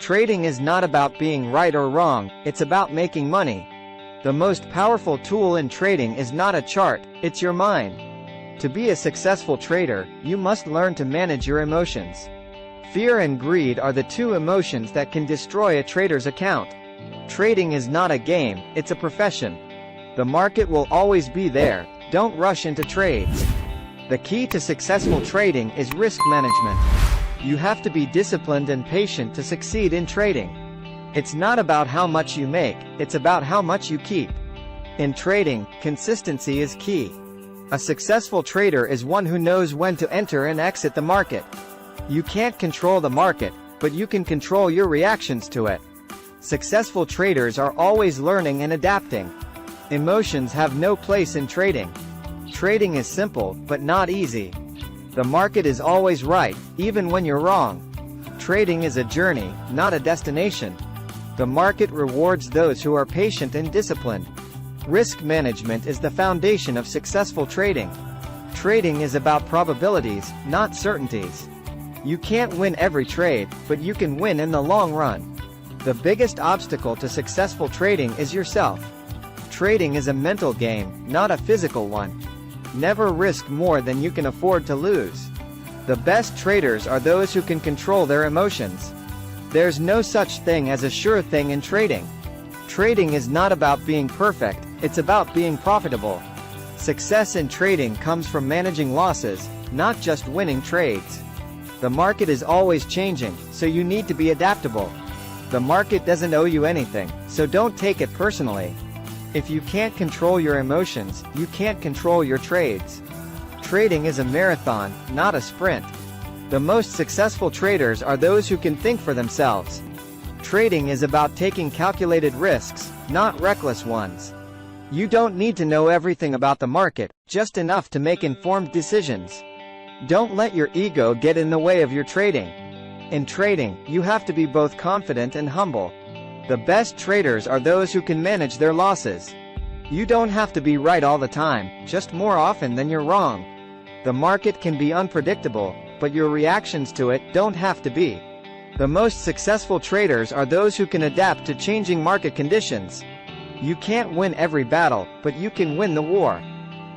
Trading is not about being right or wrong, it's about making money. The most powerful tool in trading is not a chart, it's your mind. To be a successful trader, you must learn to manage your emotions. Fear and greed are the two emotions that can destroy a trader's account. Trading is not a game, it's a profession. The market will always be there, don't rush into trades. The key to successful trading is risk management. You have to be disciplined and patient to succeed in trading. It's not about how much you make, it's about how much you keep. In trading, consistency is key. A successful trader is one who knows when to enter and exit the market. You can't control the market, but you can control your reactions to it. Successful traders are always learning and adapting. Emotions have no place in trading. Trading is simple, but not easy. The market is always right, even when you're wrong. Trading is a journey, not a destination. The market rewards those who are patient and disciplined. Risk management is the foundation of successful trading. Trading is about probabilities, not certainties. You can't win every trade, but you can win in the long run. The biggest obstacle to successful trading is yourself. Trading is a mental game, not a physical one. Never risk more than you can afford to lose. The best traders are those who can control their emotions. There's no such thing as a sure thing in trading. Trading is not about being perfect, it's about being profitable. Success in trading comes from managing losses, not just winning trades. The market is always changing, so you need to be adaptable. The market doesn't owe you anything, so don't take it personally. If you can't control your emotions, you can't control your trades. Trading is a marathon, not a sprint. The most successful traders are those who can think for themselves. Trading is about taking calculated risks, not reckless ones. You don't need to know everything about the market, just enough to make informed decisions. Don't let your ego get in the way of your trading. In trading, you have to be both confident and humble. The best traders are those who can manage their losses. You don't have to be right all the time, just more often than you're wrong. The market can be unpredictable, but your reactions to it don't have to be. The most successful traders are those who can adapt to changing market conditions. You can't win every battle, but you can win the war.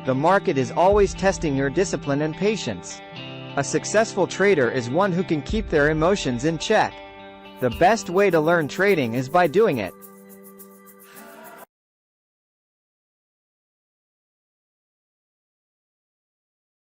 The market is always testing your discipline and patience. A successful trader is one who can keep their emotions in check. The best way to learn trading is by doing it.